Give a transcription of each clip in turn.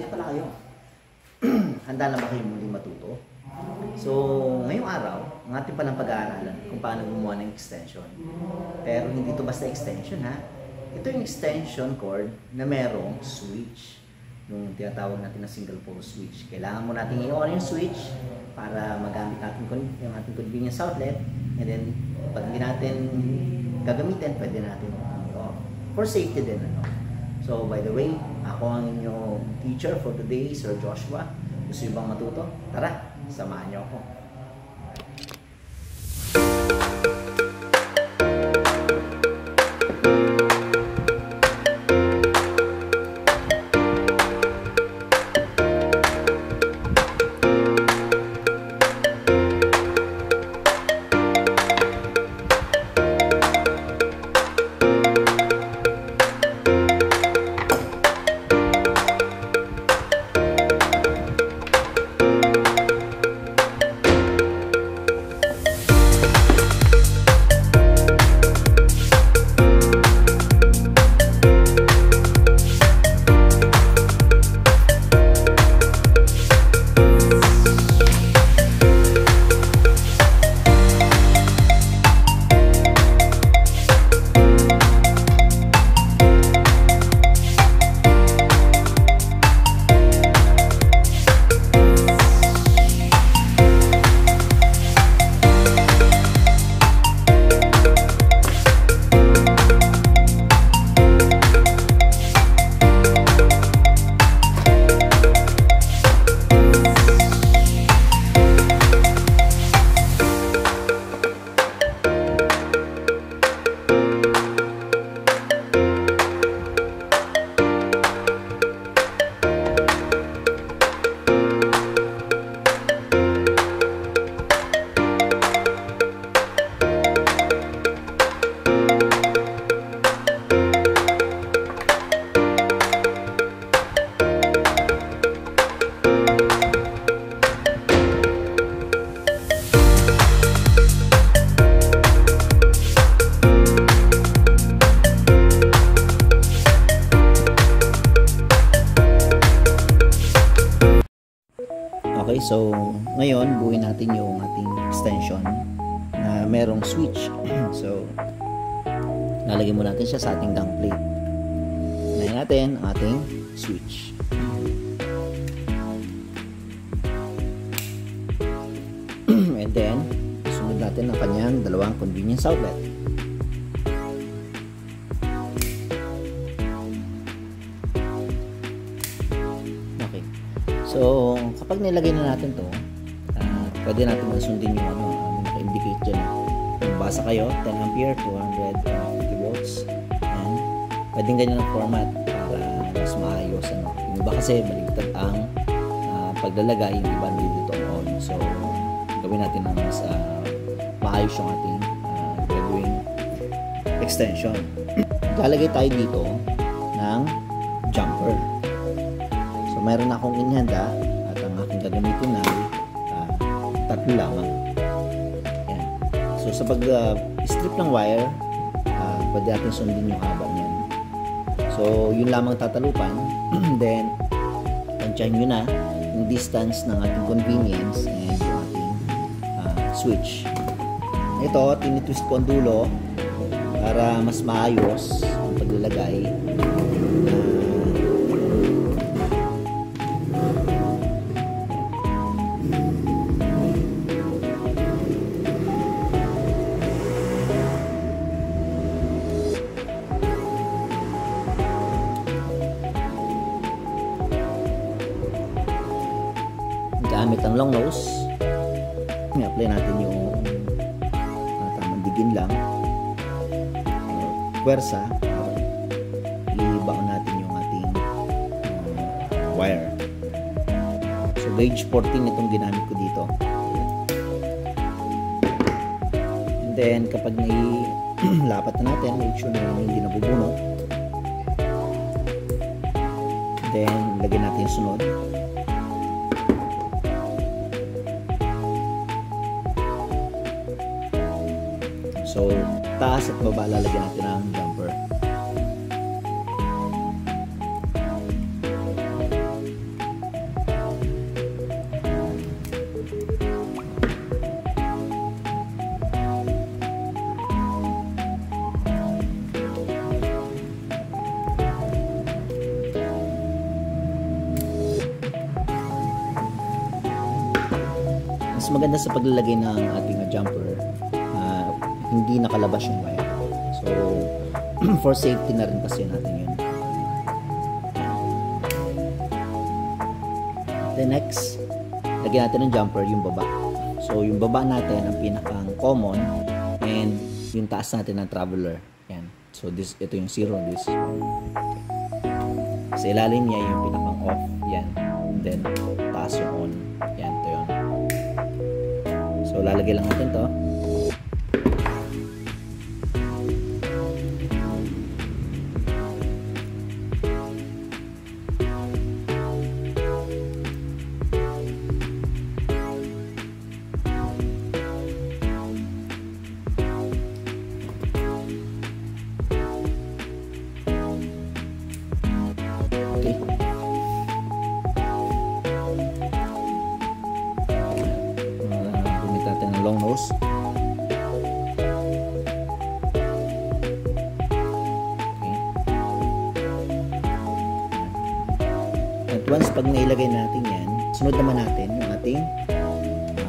Diyan na pala kayo. Handa na ba kayo muli matuto? So, ngayong araw, ang ating palang pag-aaralan kung paano gumawa ng extension. Pero hindi ito basta extension ha. Ito yung extension cord na merong switch. Yung tinatawag natin na single pole switch. Kailangan mo natin i-on yung switch para magamit natin yung ating convenience outlet. And then, pag hindi natin gagamitin, pwede natin i-off. For safety din. So, by the way, ako ang inyong teacher for today, Sir Joshua. Gusto niyo bang matuto? Tara, samahan niyo ako. Okay, so ngayon buuin natin yung ating extension na merong switch. So lalagyan mo natin siya sa ating dump plate. Unahin natin ang ating switch. And then sunod natin ang kanyang dalawang convenience outlet. So, kapag nilagay na natin to, pwede natin masundin yung naka-indicate dyan. Basa kayo, 10 ampere, 250 volts. And pwedeng ganyan ang format para mas maayos. Yung iba kasi maligtad ang paglalagay, yung iba dito on. So, gawin natin na mas maayos yung ating gagawing extension. Lalagay tayo dito ng jumper. So, meron akong inihanda at ang aking gagamitin na tatlo lamang. Ayan. So, sa pag-strip ng wire, pwede natin sundin yung haba niyan. So, yun lamang tatalupan. Then, tansyahin nyo na yung distance ng ating convenience and yung ating switch. Ito, tinitwist ko ang dulo para mas maayos ang paglalagay. Gamit ang long nose, i-apply natin yung tamang digin lang, puwersa, i-baon natin yung ating wire. So gauge 14 itong ginamit ko dito. And then kapag nailapat na natin, make sure na hindi nabubunot. Then lagyan natin yung sunod. So, taas at baba lalagyan natin ng jumper. mas maganda sa paglalagay ng ating jumper, hindi nakalabas yung wire. So, for safety na rin kasi natin yun. Then next, lagyan natin ng jumper yung baba. So, yung baba natin ang pinakang common, and yung taas natin ng traveler. Yan. So, ito yung 0, this. Sa ilalim niya yung pinakang off. Yan. And then, taas yung on. Yan, ito yun. So, lalagay lang natin to. Long nose. Okay. At once pag nailagay natin yan, sunod naman natin yung ating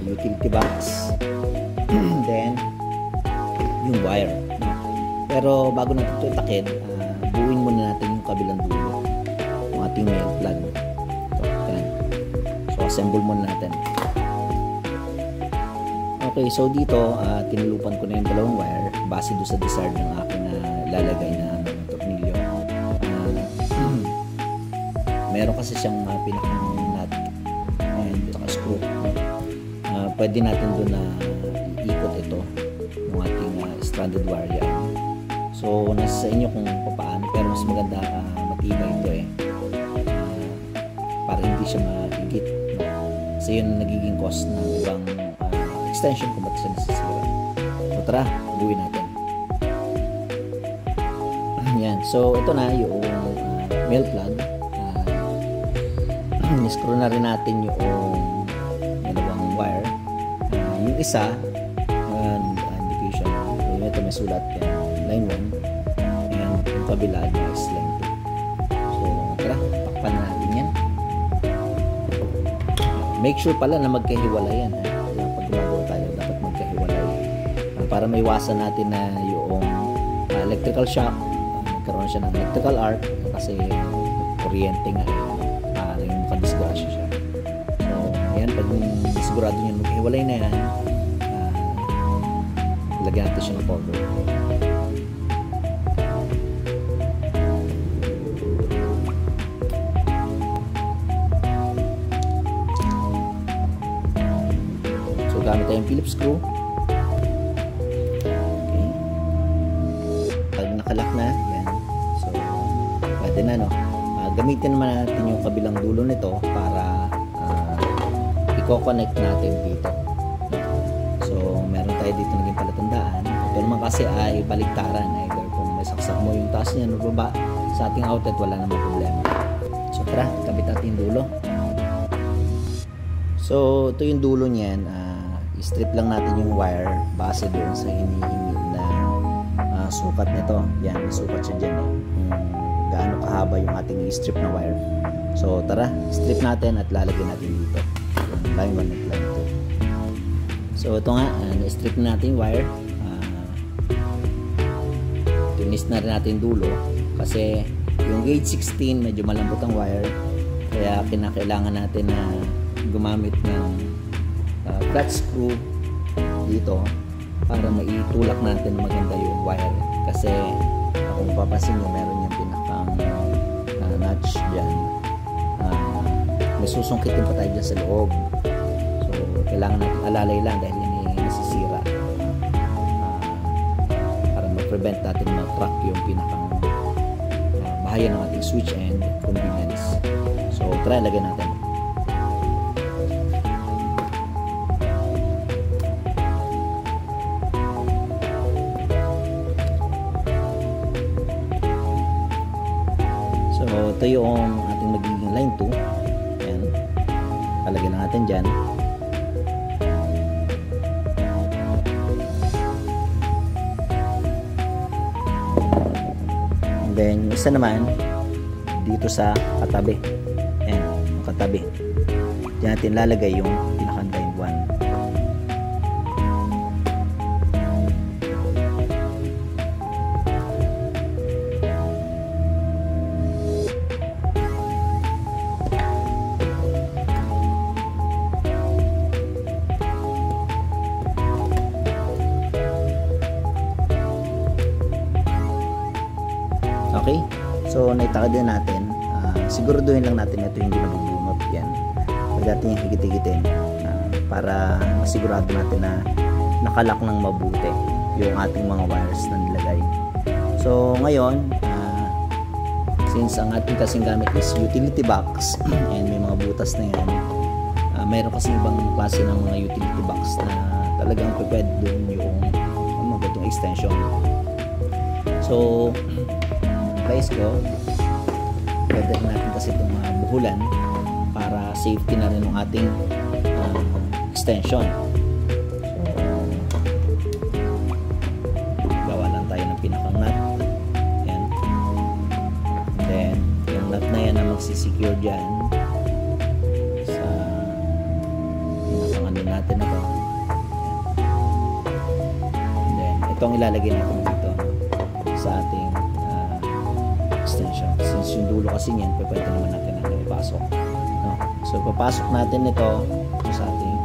utility box. Then yung wire. Pero bago natin ito itakid, buuin muna natin yung kabilang dulo, yung ating main plug. So assemble muna natin. Okay, so dito, tinulupan ko na yung dalawang wire base doon sa desired ng aking lalagay na tornilyo. Meron kasi siyang pinakang nut and saka screw. Pwede natin doon na iikot ito ng ating stranded wire yan. So, nasa sa inyo kung paano, pero mas maganda matibay ito para hindi siya mahigit. Kasi yun nagiging cost ng ibang extension kung ba't siya nasisira. So tara, buuin natin. Yan. So ito na yung male plug. Screw na rin natin yung dalawang wire. Yung isa, indication. Ito may sulat yan. Line 1. And yung kabila niya is line 2. So tara, takpan na natin yan. Make sure pala na magkahiwalay yan. Dapat magkahiwalay para maiwasan natin na yung electrical shock, magkaroon siya ng electrical arc kasi kuryente nga maaaring makadisgrasya siya. So ayan, pag sigurado nyo magkahiwalay na yan, lagyan natin siya ng cover. Gamit tayong Phillips screw. Okay. Pag nakalak na, yan. So, pwede na, no? Gamitin naman natin yung kabilang dulo nito para i-connect natin dito. So, meron tayo dito naging palatandaan. Ito naman kasi ay baligtaran. Either kung may saksak mo yung taas niya, baba sa ating outlet, wala namang problema. So, tara, kabit natin yung dulo. So, ito yung dulo niyan. I-strip lang natin yung wire base doon sa hinihingi na sukat nito. Yan, sukat siya dyan gaano kahaba yung ating i-strip na wire. So tara, strip natin at lalagyan natin dito line 1 at line 2. So ito nga, na-strip natin yung wire. Tinis na rin natin dulo kasi yung gauge 16 medyo malambot ang wire, kaya kinakailangan natin na gumamit ng flat screw dito para maitulak natin maganda yung wire, kasi kung papasin nyo meron yung pinakang notch dyan, may susungkitin pa tayo dyan sa loob. So kailangan natin alalay lang dahil yan ay nasisira, para ma-prevent natin ma-track yung pinakang bahaya ng ating switch and convenience. So try lagyan natin. So, ito yung ating magiging line 2. Ayan. Palagay lang natin dyan. And then, yung isa naman, dito sa katabi. Ayan, yung katabi. Diyan natin lalagay yung pinaka line 1. Okay? So, naitakad din natin. Siguraduhin lang natin ito hindi nabubunot. Yan. Pag natin yung higit-higitin para masigurado natin na nakalak ng mabuti yung ating mga wires na nilagay. So, ngayon, since ang ating kasing gamit is utility box and may mga butas na yan, mayroon kasi ibang klase ng mga utility box na talagang pwede doon yung magandang extension. So, advice ko, pwede natin kasi itong buhulan para safety na rin ng ating extension. So, gawa lang tayo ng pinakang nut. Yan. Then, yung nut na yan na magsisecure dyan sa pinakang ano natin na to. And then, itong ilalagay natin dito sa ating extension. Since yung dulo kasi niyan, pwede naman natin ipasok. No? So, papasok natin ito sa ating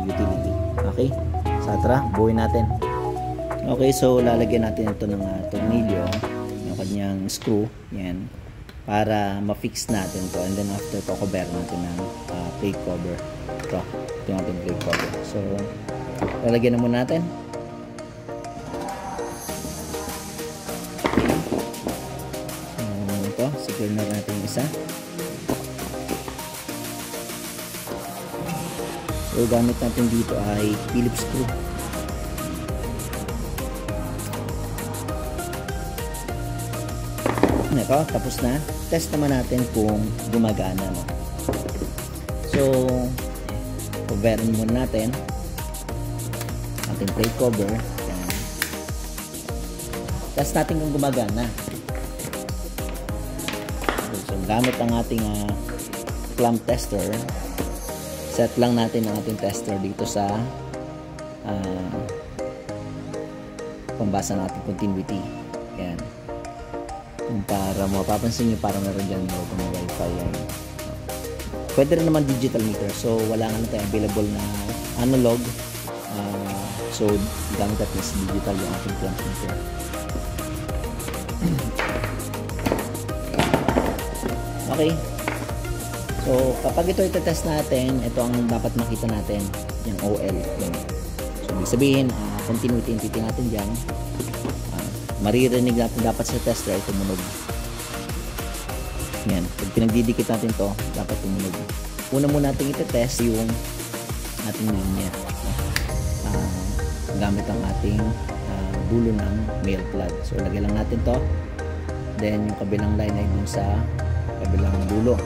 utility. Okay? So, tara, buuin natin. Okay, so lalagyan natin ito ng tornilyo, yung kanyang screw, yan, para ma-fix natin to. And then after to, cover natin ng plate cover. Ito yung ating plate cover. So, lalagyan na muna natin. Ito, secure na natin yung isa. So, gamit natin dito ay Phillips screw. Ito, tapos na. Test naman natin kung gumagana. No? So, coverin muna natin ating plate cover. Yan. Test natin kung gumagana. So, gamit ang ating clamp tester, set lang natin ang ating tester dito sa pambasa ng ating continuity. Yan. Para mapapansin nyo, parang meron dyan logo ng wifi. Yan. Pwede rin naman digital meter. So, wala nga na tayo available na analog. So, gamit natin sa digital yung ating clamp meter. Okay. So, kapag ito itetest natin, ito ang dapat makita natin, yung OL. Yan. So, ibig sabihin, continuity yung titingnan natin dyan. Maririnig natin dapat sa tester ay tumunog. Yan. Pag pinagdidikit natin to, dapat tumunog. Una muna natin itetest yung ating linya. Gamit ang ating dulo ng male plug. So, lagay lang natin to. Then, yung kabilang line ay dun sa kabilang dulo.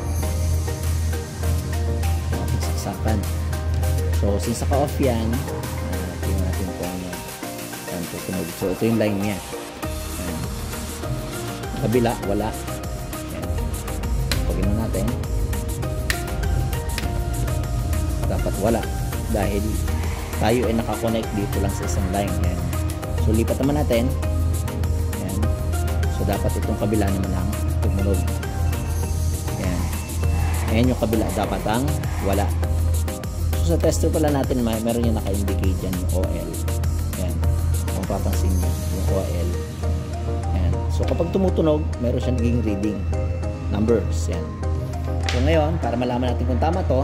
Saksakan. So, since naka-off yan, tingnan natin kung ano tutunog. So, ito yung line niya. Ayan. Kabila, wala. Ayan. Pagin natin. Dapat wala. Dahil tayo ay nakakonect dito lang sa isang line. Ayan. So, lipat naman natin. Ayan. So, dapat itong kabila naman ang tumunog. Ayan. Ayan yung kabila. Dapat ang wala. So, sa tester pala natin, meron yung naka-indicate dyan yung OL. Ayan. Kung papansin nyo, yung OL. Ayan. So, kapag tumutunog, meron siya naging reading. Numbers. Ayan. So, ngayon, para malaman natin kung tama to,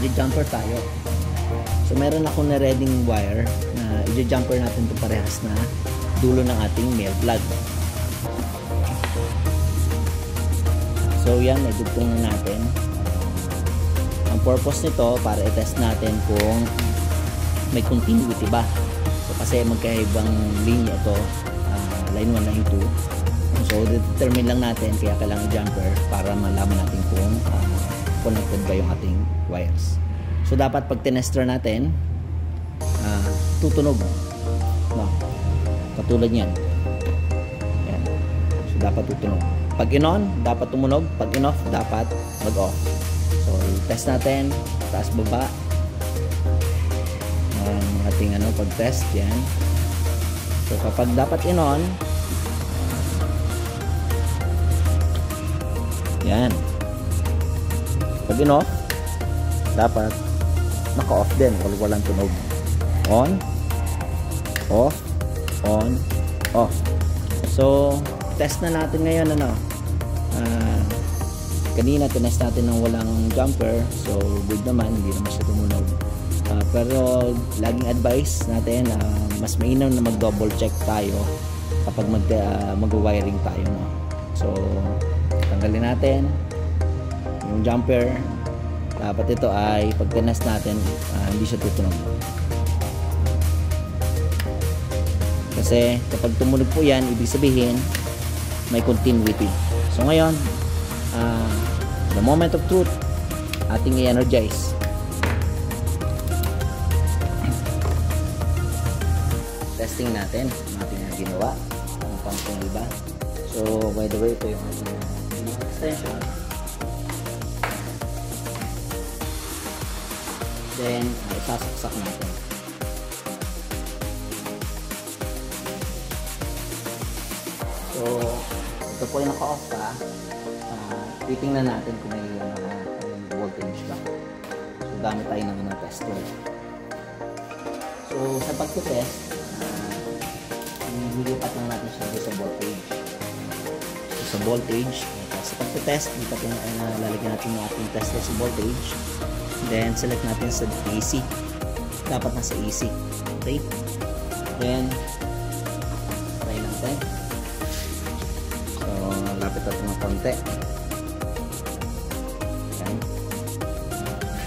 i-jumper tayo. So, meron akong na-reading wire na i-jumper natin itong parehas na dulo ng ating male plug. So, yan. Idugtong na natin. Ang purpose nito para i-test natin kung may continuity ba. So, kasi magkaibang linya ito, line 1, line 2. So, determine lang natin kaya kailangan jumper para malaman natin kung connected ba yung ating wires. So, dapat pag tinester natin, tutunog. No? Katulad yan. Yan. So, dapat tutunog. Pag in-on, dapat tumunog. Pag in-off, dapat mag-off. So, test natin, taas baba ang ating pag-test yan. So, kapag dapat in-on, yan. Pag in-off, dapat naka-off din, walang tunog. On, off, on, off. So, test na natin ngayon kanina tinest natin ng walang jumper, so good naman, hindi naman siya tumunog. Pero laging advice natin, mas mainam na mag double check tayo kapag mag-wiring tayo, no? So tanggalin natin yung jumper. Dapat ito ay pag tinest natin, hindi siya tutunog. Kasi kapag tumunog po yan, ibig sabihin may continuity. So ngayon, the moment of truth, ating i-energize. Testing natin ang ating ginawa, ang pang iba. So by the way, ito yung ating extension. Then isasaksak natin. So ito po yung naka-off pa. Titingnan natin kung may voltage ba. So gamit tayo ng tester. So sa pagtitest, nilipat lang natin siya sa voltage. So sa voltage, sa pagtitest, lalagyan natin yung ating tester sa voltage. Then select natin sa AC. Dapat nasa AC. Okay? Then try natin. So lapit natin ng konti. Okay.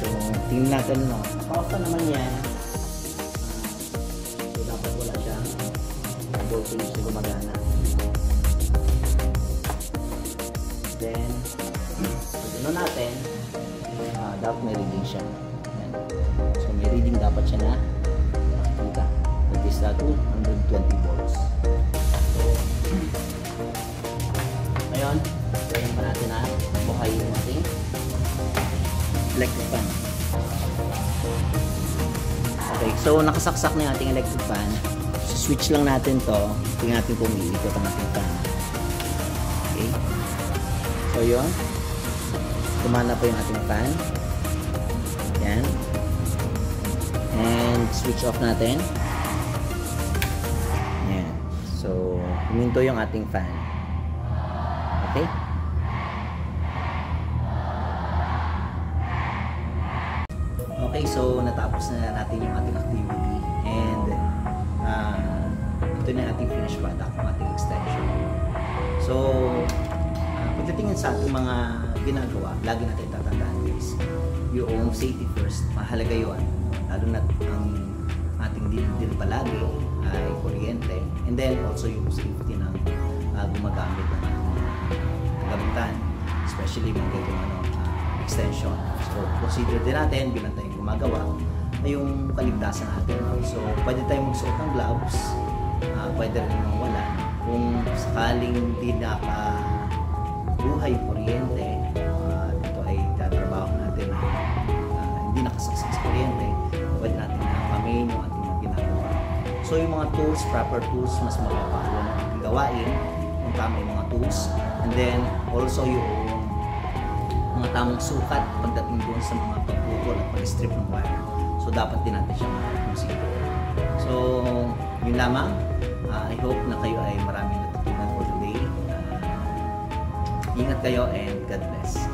So tingnan natin, no? Naka-off pa naman yan. So dapat wala siya voltage na gumagana. Then tignan natin, dapat may reading siya. Ayan. So may reading dapat siya na makikita. That is 220 volts. So ngayon, try pa natin na buhay yung ating electric fan. Okay, so nakasaksak na yung ating electric fan. So switch lang natin to. Tingnan natin kung iikot ang ating fan. Okay. So yun. Kumana po yung ating fan. Yan. And switch off natin. Yan. So huminto yung ating fan. Okay. Okay, so natapos na natin yung ating activity. And ito na yung ating finished product, yung ating extension. So pagdatingin sa ating mga ginagawa, lagi natin tatandaan guys, yung safety first, mahalaga yun. Lalo na ang ating din palagi ay kuryente, and then also yung safety ng gumagamit ng gamitan, especially mga ganitong extension. So consider din natin bilang tayong gumagawa ay yung kaligtasan natin. So pwede tayong magsuot ng gloves, pwede rin naman wala. Kung sakaling hindi buhay kuryente, ito ay tatrabaho natin na hindi nakasaksak sa kuryente, pwede natin nakamain yung ating ginagawa. So yung mga tools, proper tools, mas mapapalo ng ating gawain, yung tama yung mga tools, and then also yung mga tamang sukat pagdating doon sa mga pagputol at pag-strip ng wire. So dapat din natin siya consider. So yun lamang. I hope na kayo ay maraming natutunan for today. Ingat kayo and God bless.